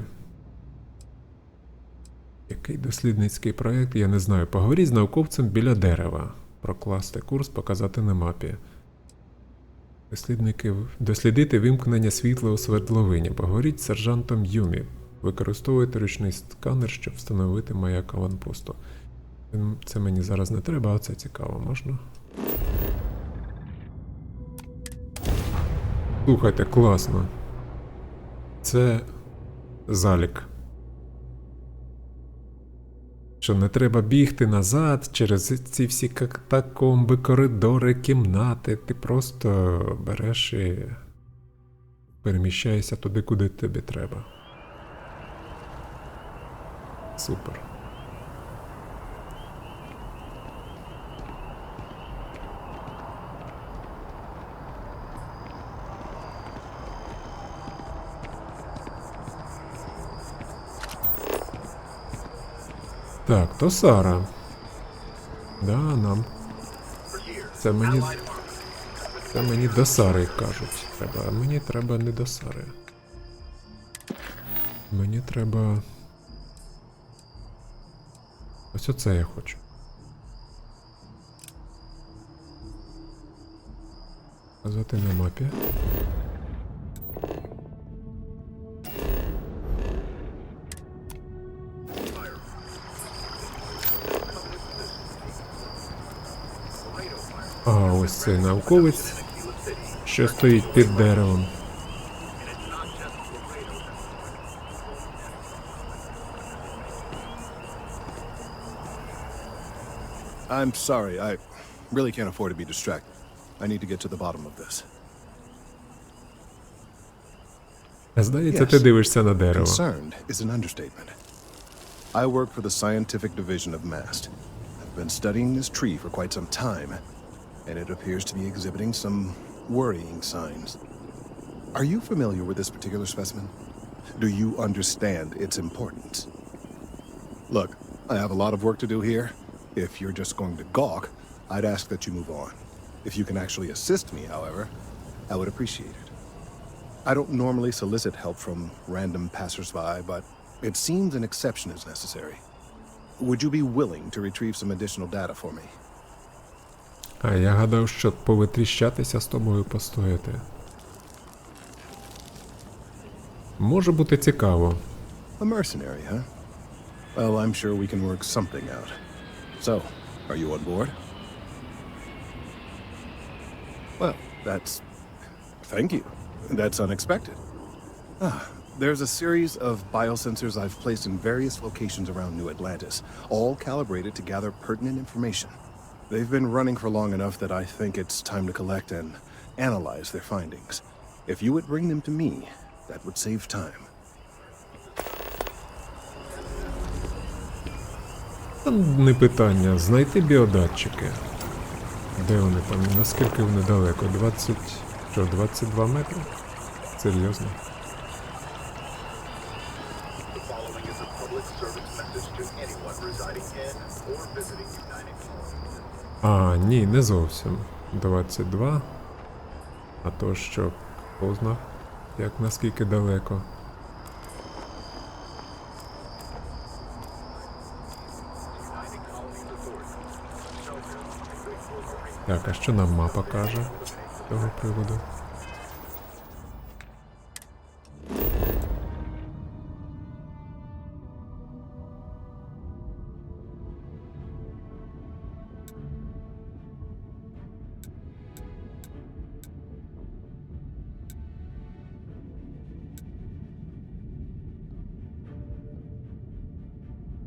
Який дослідницький проєкт? Я не знаю. Поговоріть з науковцем біля дерева. Прокласти курс, показати на мапі. Дослідити вимкнення світла у свердловині. Поговоріть з сержантом Юмі. Використовуйте ручний сканер, щоб встановити маяк аванпосту. Це мені зараз не треба, а це цікаво. Можна? Слухайте, класно. Це залік. Що не треба бігти назад через ці всі катакомби, коридори, кімнати. Ти просто береш і переміщаєшся туди, куди тобі треба. Супер. Так, то Сара. Да, нам. Це мені до Сари кажуть. Треба. А мені треба не до Сари. Мені треба... Ось оце я хочу. Показати на мапі. А, ось цей науковець, що стоїть під деревом. I'm sorry, I really can't afford to be distracted. I need to get to the bottom of this. Здається, ти дивишся на дерево. Concerned is an understatement. I work for the scientific division of MAST. I've been studying this tree for quite some time, and it appears to be exhibiting some worrying signs. Are you familiar with this particular specimen? Do you understand its importance? Look, I have a lot of work to do here. If you're just going to gawk, I'd ask that you move on. If you can actually assist me, however, I would appreciate it. I don't normally solicit help from random passers-by, but it seems an exception is necessary. Would you be willing to retrieve some additional data for me? А я гадав, що повитріщатися з тобою постояти. Може бути цікаво. A mercenary, huh? Well, I'm sure we can work something out. So, are you on board? Well, thank you. That's unexpected. There's a series of biosensors I've placed in various locations around New Atlantis, all calibrated to gather pertinent information. They've been running for long enough that I think it's time to collect and analyze their findings. If you would bring them to me, that would save time. Не питання. Знайти біодатчики. Де вони там? Наскільки вони далеко? 22 метри? Серйозно? А, ні, не зовсім. 22. А то що? Познав, як наскільки далеко. Так, а що нам мапа каже з цього приводу?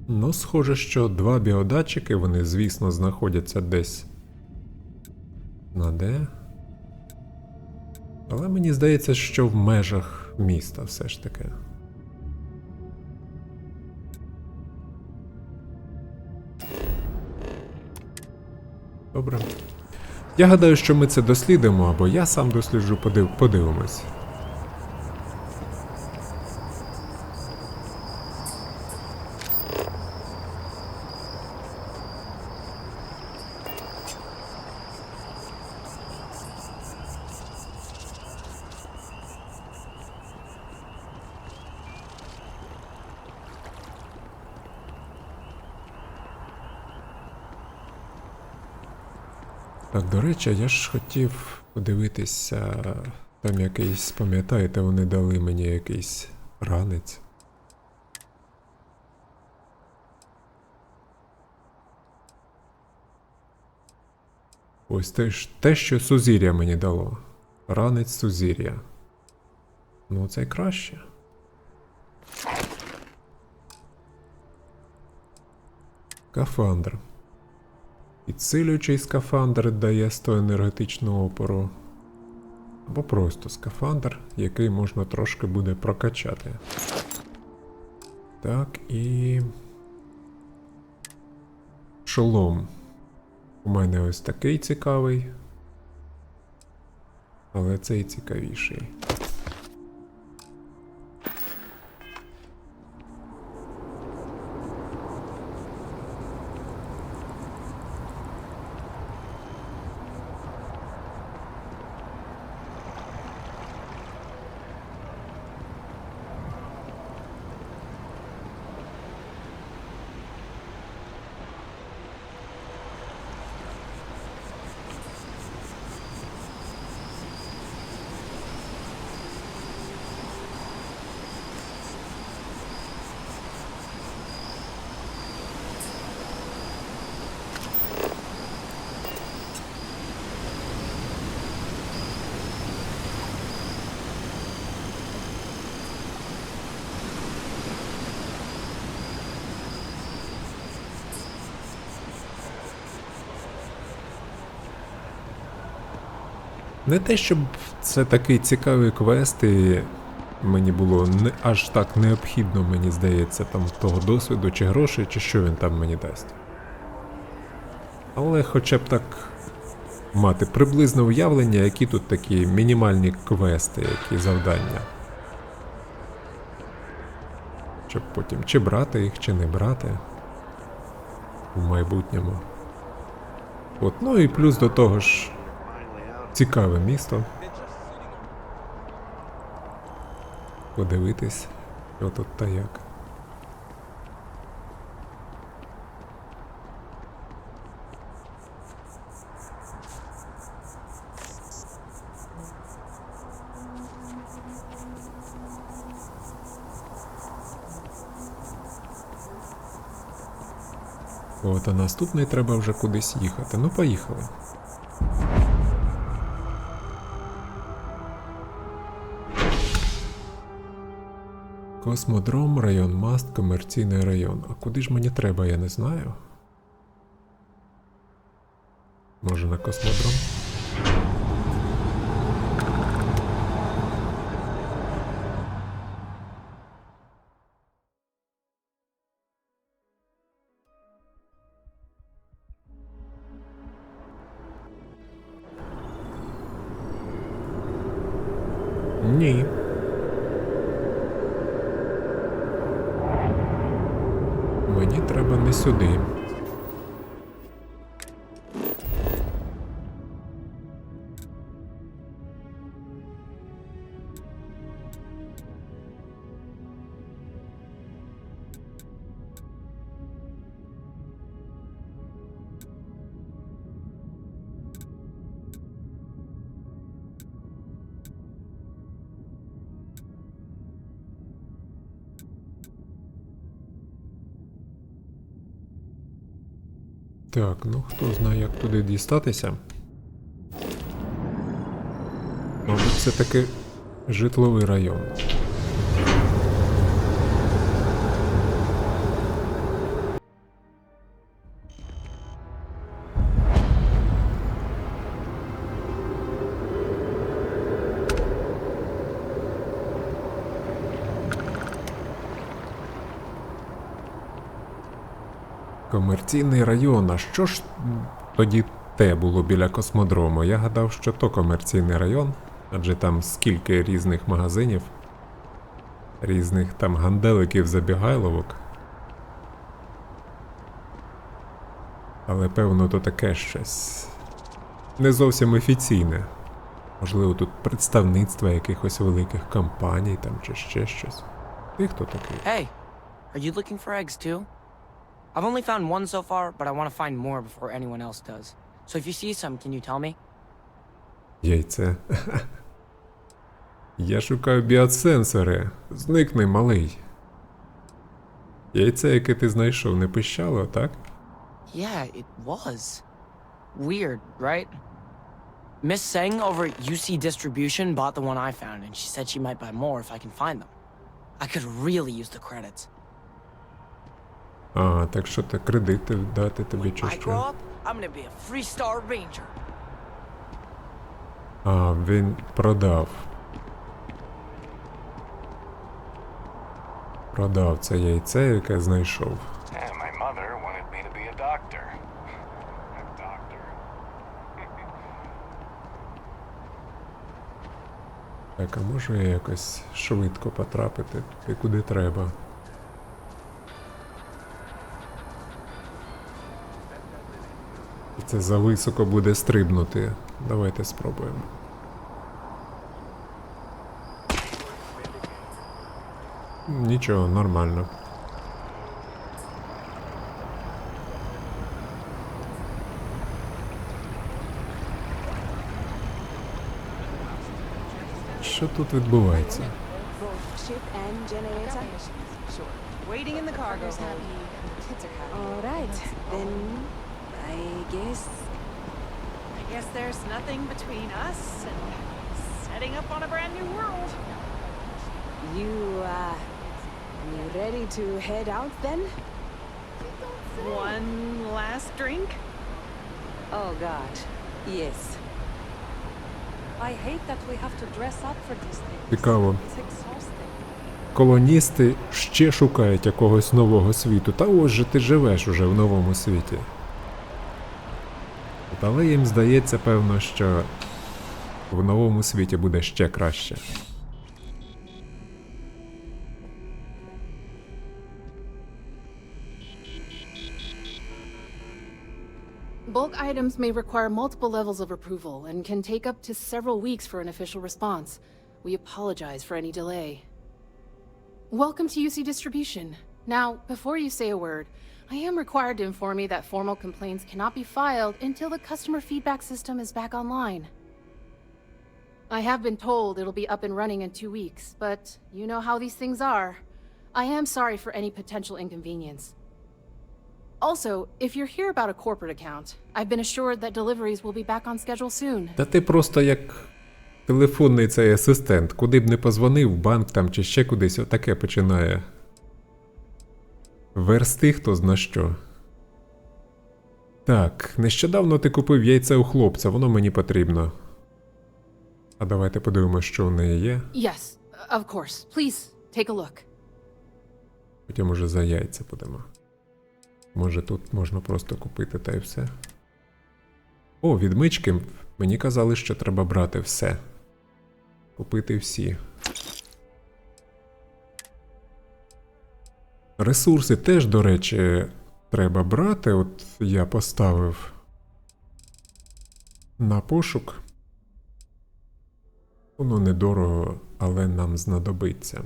Ну, схоже, що два біодатчики, вони, звісно, знаходяться десь. На де? Але мені здається, що в межах міста все ж таки. Добре. Я гадаю, що ми це дослідимо, або я сам досліджу, подивимось. Так, до речі, я ж хотів подивитися, там якийсь, пам'ятаєте, вони дали мені якийсь ранець. Ось те, що сузір'я мені дало. Ранець сузір'я. Ну, це й краще. Скафандр. Підсилюючий скафандр дає 100 енергетичного опору. Або просто скафандр, який можна трошки буде прокачати. Так, і... шолом. У мене ось такий цікавий. Але цей цікавіший. Не те, щоб це такий цікавий квест, і мені було не аж так необхідно, мені здається, там того досвіду, чи грошей, чи що він там мені дасть. Але хоча б так мати приблизне уявлення, які тут такі мінімальні квести, які завдання. Щоб потім чи брати їх, чи не брати в майбутньому. От, ну і плюс до того ж цікаве місто. Подивитись, що тут та як. От, а наступний треба вже кудись їхати. Ну, поїхали. Космодром, район Маст, комерційний район. А куди ж мені треба, я не знаю. Може на космодром? Ні. Мені треба не сюди. Так, ну хто знає, як туди дістатися. Мабуть, це таки житловий район. Комерційний район, а що ж тоді те було біля космодрому. Я гадав, що то комерційний район, адже там скільки різних магазинів, різних там ганделиків, забігайловок. Але певно то таке щось не зовсім офіційне. Можливо, тут представництва якихось великих компаній там чи ще щось. Ти хто такий? Hey, are you looking for eggs too? I've only found one so far, but I want to find more before anyone else does. So if you see some, can you tell me? Яйце. Я шукаю біосенсори. Зникни, малий. Яйце, яке ти знайшов, не пищало, так? Yeah, it was. Weird, right? Miss Seng over at UC Distribution bought the one I found, and she said she might buy more if I can find them. I could really use the credits. А, так що ти кредити дати тобі чи When I grow що? up, I'm gonna be a three-star ranger. А, він продав. Продав це яйце, яке знайшов. And my mother wanted me to be a doctor. A doctor. Так, а можу я якось швидко потрапити туди, куди треба? І це зависоко буде стрибнути. Давайте спробуємо. Нічого, нормально. Що тут відбувається? Ship and generator. Sure. Waiting in the cargo hold. All right, then I guess. I guess there's nothing between us and setting up on a brand new world. You ready to head out then? One last drink? Oh God, yes. I hate that we have to dress up for these things. Цікаво. It's exhausting. Колоністи ще шукають якогось нового світу. Та ось же ти живеш уже в новому світі. Але їм здається, певно, що в новому світі буде ще краще. Bulk items may require multiple levels of approval and can take up to several weeks for an official response. We apologize for any delay. Welcome to UC Distribution. Now, before you say a word, I am required to inform you that formal complaints cannot be filed until the customer feedback system is back online. I have been told it'll be up and running in 2 weeks, but you know how these things are. I am sorry for any potential inconvenience. Also, if you're here about a corporate account, I've been assured that deliveries will be back on schedule soon. Та ти просто як телефонний цей асистент. Куди б не позвонив, в банк там чи ще кудись, отаке починає. Версти хто зна що. Так, нещодавно ти купив яйце у хлопця, воно мені потрібно. А давайте подивимося, що в неї є. Yes, of course. Please, take a look. Потім уже за яйця будемо. Може тут можна просто купити та й все. О, відмички. Мені казали, що треба брати все. Купити всі. Ресурси теж, до речі, треба брати. От я поставив на пошук. Воно недорого, але нам знадобиться.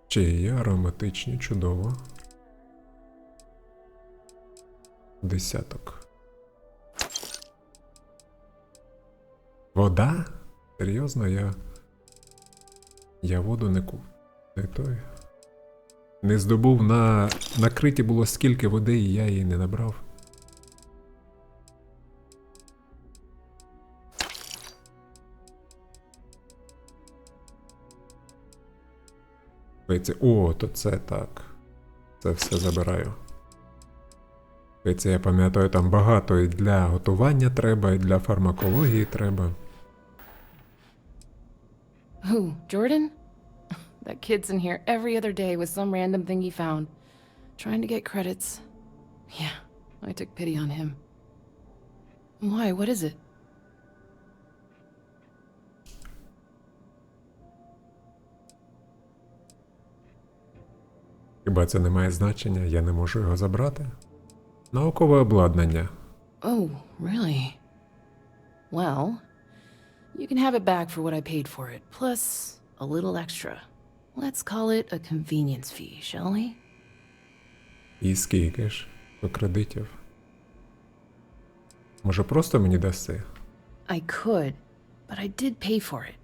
Чаї ароматичні, чудово. 10. Вода? Серйозно, я воду не не здобув. На криті було скільки води, і я її не набрав. О, то це так. Це все забираю. Це я пам'ятаю, там багато і для готування треба, і для фармакології треба. Who, Jordan? That kid's in here every other day with some random thing he found, trying to get credits. Yeah, I took pity on him. Why? What is it? Хіба це не має значення? Я не можу його забрати? Наукове обладнання. Oh, really? Well, you can have it back for what I paid for it, plus a little extra. Let's call it a convenience fee, shall we? І скільки ж? До кредитів. Може, просто мені даси? I could, but I did pay for it.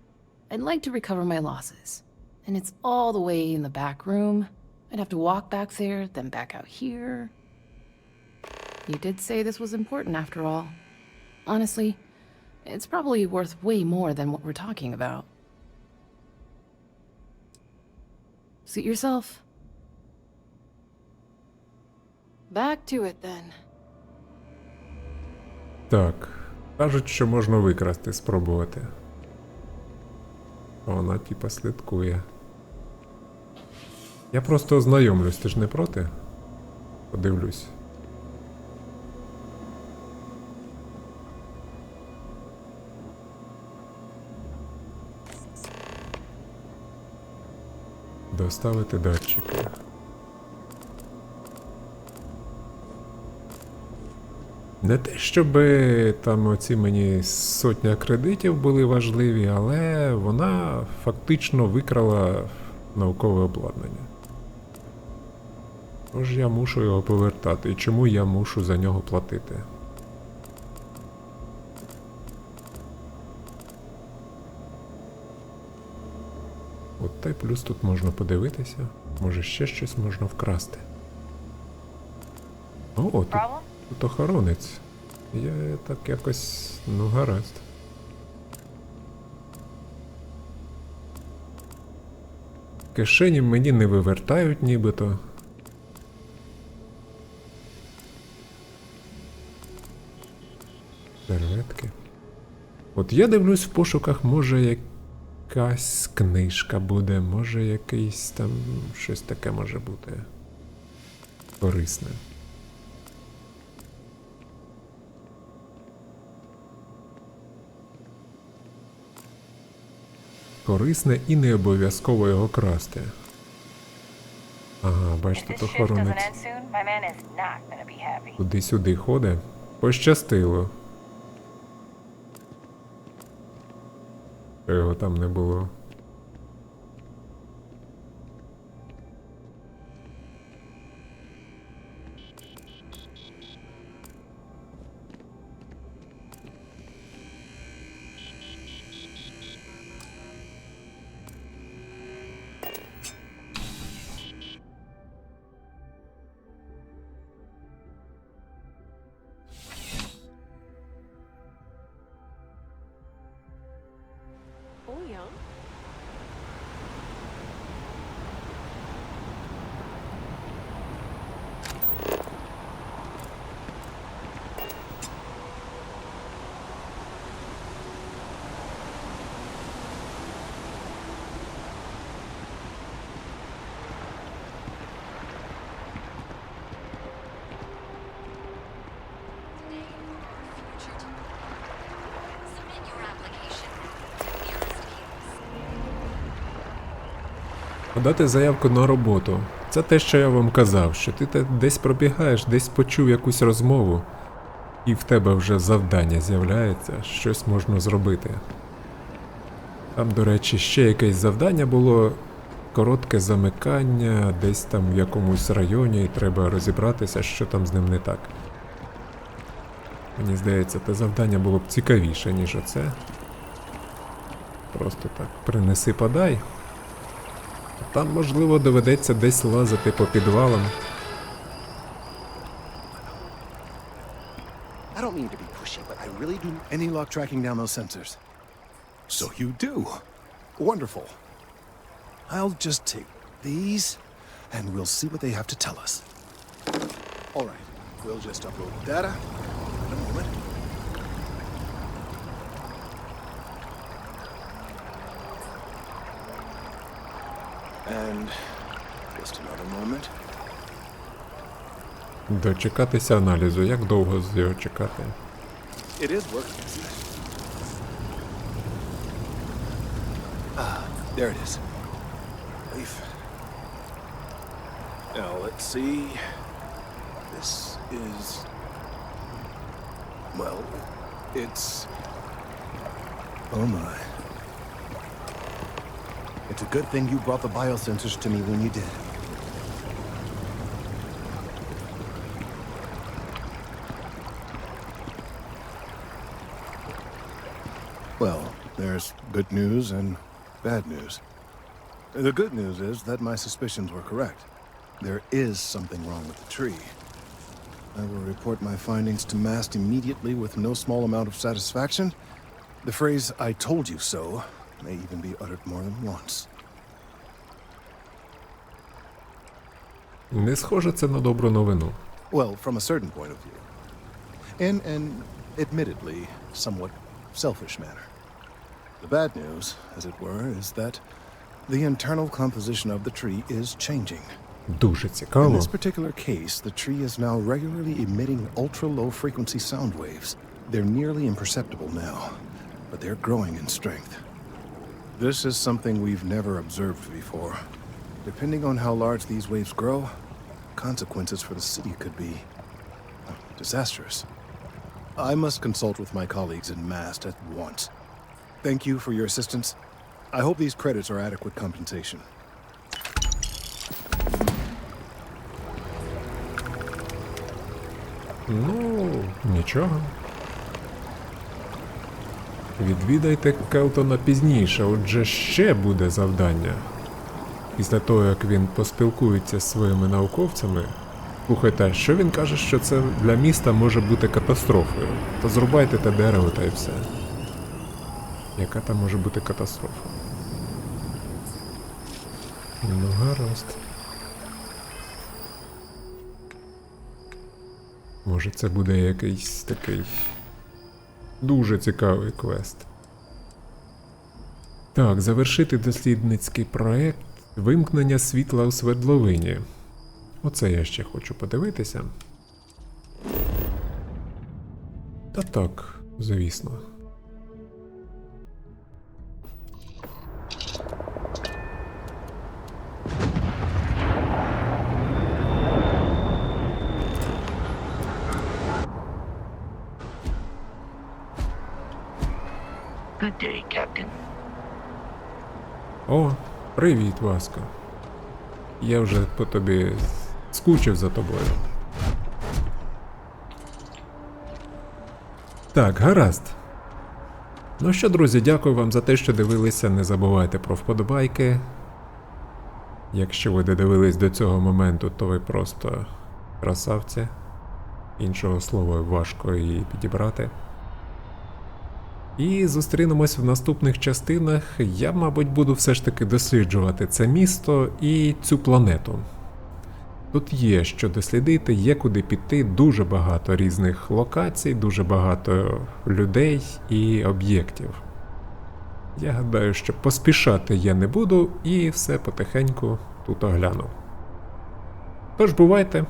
I'd like to recover my losses. And it's all the way in the back room. I'd have to walk back there, then back out here. You did say this was important after all. Honestly, it's probably worth way more than what we're talking about. Suit yourself. Back to it then. Так. Кажуть, що можна викрасти, спробувати. Вона типа слідкує. Я просто ознайомлюсь, ти ж не проти? Подивлюсь. Доставити датчики. Не те, щоб там оці мені сотня кредитів були важливі, але вона фактично викрала наукове обладнання. Тож я мушу його повертати. І чому я мушу за нього платити? От та й плюс тут можна подивитися. Може ще щось можна вкрасти. О, тут охоронець. Я так якось... ну гаразд. Кишені мені не вивертають нібито. Серветки. От я дивлюсь в пошуках, може якась книжка буде, може якийсь там щось таке може бути корисне. Корисне і не обов'язково його красти. Ага, бачите, тут охоронець. Туди-сюди ходить. Пощастило. Його там не було. Подати заявку на роботу. Це те, що я вам казав, що ти десь пробігаєш, десь почув якусь розмову, і в тебе вже завдання з'являється, щось можна зробити. Там, до речі, ще якесь завдання було, коротке замикання, десь там в якомусь районі, і треба розібратися, що там з ним не так. Мені здається, те завдання було б цікавіше, ніж оце. Просто так, принеси-подай. Там, можливо, доведеться десь лазити по підвалам. I don't mean to be pushy, but I really do any luck tracking down those sensors. So you do. Wonderful. I'll just take these, and we'll see what they have to tell us. All right, we'll just upload the data in a moment. And just another moment. Дочекатися аналізу. Як довго з його чекати? It is working, isn't it? Ah, there it is. Leaf. Now let's see. This is... well, it's... oh my. It's a good thing you brought the biosensors to me when you did. Well, there's good news and bad news. The good news is that my suspicions were correct. There is something wrong with the tree. I will report my findings to MAST immediately with no small amount of satisfaction. The phrase, "I told you so," may even be uttered more than once. Не схоже це на добру новину. Well, from a certain point of view. In an admittedly somewhat selfish manner. The bad news, as it were, is that the internal composition of the tree is changing. Дуже In цікаво. this particular case, the tree is now regularly emitting ultra-low frequency sound waves. They're nearly imperceptible now, but they're growing in strength. This is something we've never observed before. Depending on how large these waves grow, consequences for the city could be disastrous. I must consult with my colleagues in MAST at once. Thank you for your assistance. I hope these credits are adequate compensation. Ну, нічого. Відвідайте Келтона пізніше, отже ще буде завдання. Після того, як він поспілкується з своїми науковцями. Слухайте, що він каже, що це для міста може бути катастрофою? Та зрубайте те дерево та й все. Яка там може бути катастрофа? Ну, гаразд. Може це буде якийсь такий дуже цікавий квест. Так, завершити дослідницький проект «Вимкнення світла у свердловині». Оце я ще хочу подивитися. Та так, звісно. Good day, Captain. О, привіт, Васко. Я вже по тобі скучив за тобою. Так, гаразд. Ну що, друзі, дякую вам за те, що дивилися. Не забувайте про вподобайки. Якщо ви додивились до цього моменту, то ви просто красавці. Іншого слова важко і підібрати. І зустрінемось в наступних частинах. Я, мабуть, буду все ж таки досліджувати це місто і цю планету. Тут є що дослідити, є куди піти, дуже багато різних локацій, дуже багато людей і об'єктів. Я гадаю, що поспішати я не буду і все потихеньку тут огляну. Тож бувайте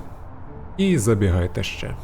і забігайте ще.